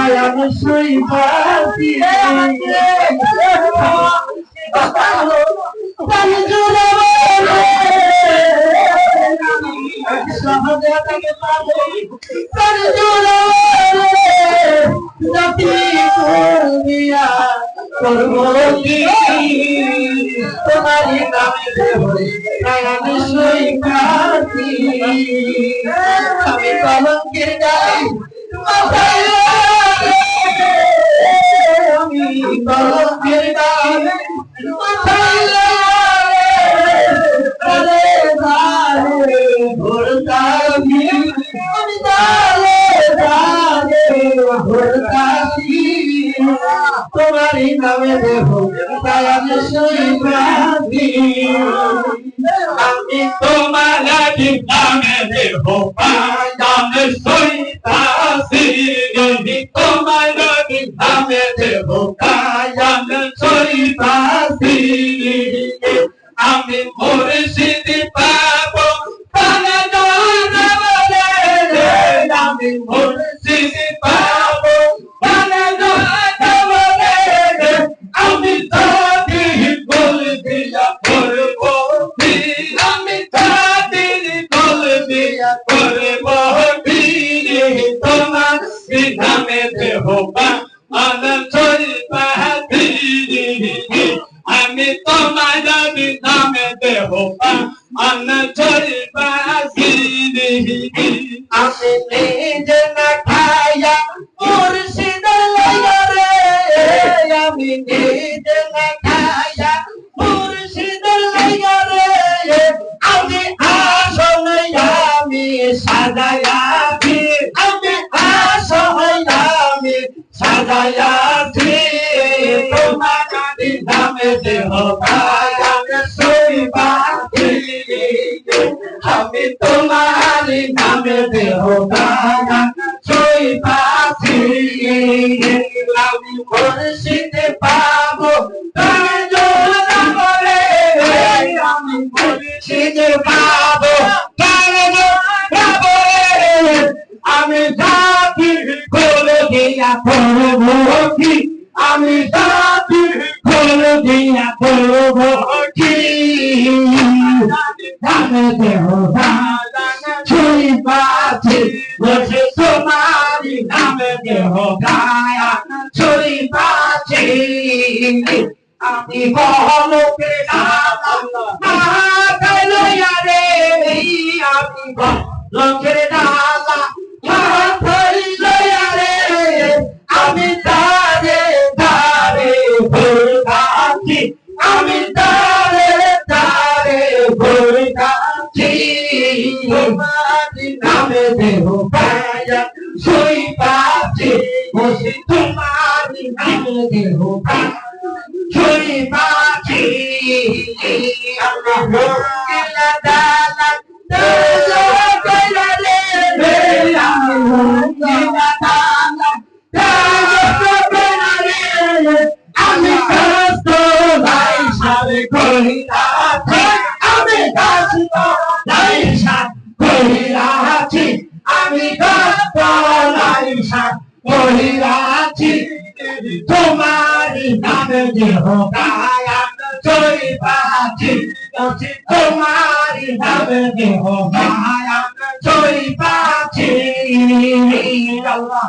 তাই আমি সইবাসি প্রাণ জুড়ে সহজে থেকে পাবো প্রাণ জুড়ে জাতি করিয়া করবো কি তোমারই নামে দেব তাই আমি সইবাসি আমি কলঙ্কের গায়ে মাথায় আমি কলঙ্কের গায়ে মাথায় ভোরকাবি আমি দালে দালে ভোরকাবি তোমারই নামে দেব তাই আমি সইবাসি আমি তোমার নামে দেব আমি সইবাসি আমি তোমার নামে দেব আমি সইবাসি আমি মুর্শিদ পাবো আমি মুর্শিদ পাবো আমি তাদের বল দিয়া করবো আমি তাদের বল দিয়া করবো তোমার নামে দেব আমি তোমার নামে দেব আমি নিজে না খায়া মুর্শিদ লইয়া রে আমি নিজে না খায়া মুর্শিদ লইয়া রে আমি আসল আমি সাজায়াছি আমি আসল আমি সাজায়াছি তোমার নামে দেব আমি সইবাসি আমি তোমার নামে দেব সইবাসি আমি মুর্শিদ পাবো আমি মুর্শিদ পাবো আমি জাতি করে দিয়া করবো কি আমি জাতি করে দিয়া করবো কি নামে দেব সইবাসি বসে তোমারি নামে দেব সইবাসি আমি কলকে মাথায় লইয়া রে আমি কলকের ডালা মাথায় লইয়া রে আমি দাঁড়ে দাঁড়ে ভোরকাছি আমি দাঁড়ে দাঁড়ে ভোরকাছি তোমারি নামে দেব সইবাসি বসে তোমারি নামে দেব সইবাসি আল্লাহ দালা আমি কষ্ট নাই সারে করিলাছি আমি কষ্ট নাই সারে করিলাছি আমি কষ্ট নাই সারে করিলাছি তোমারি নামে দেব সইবাসি তোমারি নামে দেব সইবাসি আল্লাহ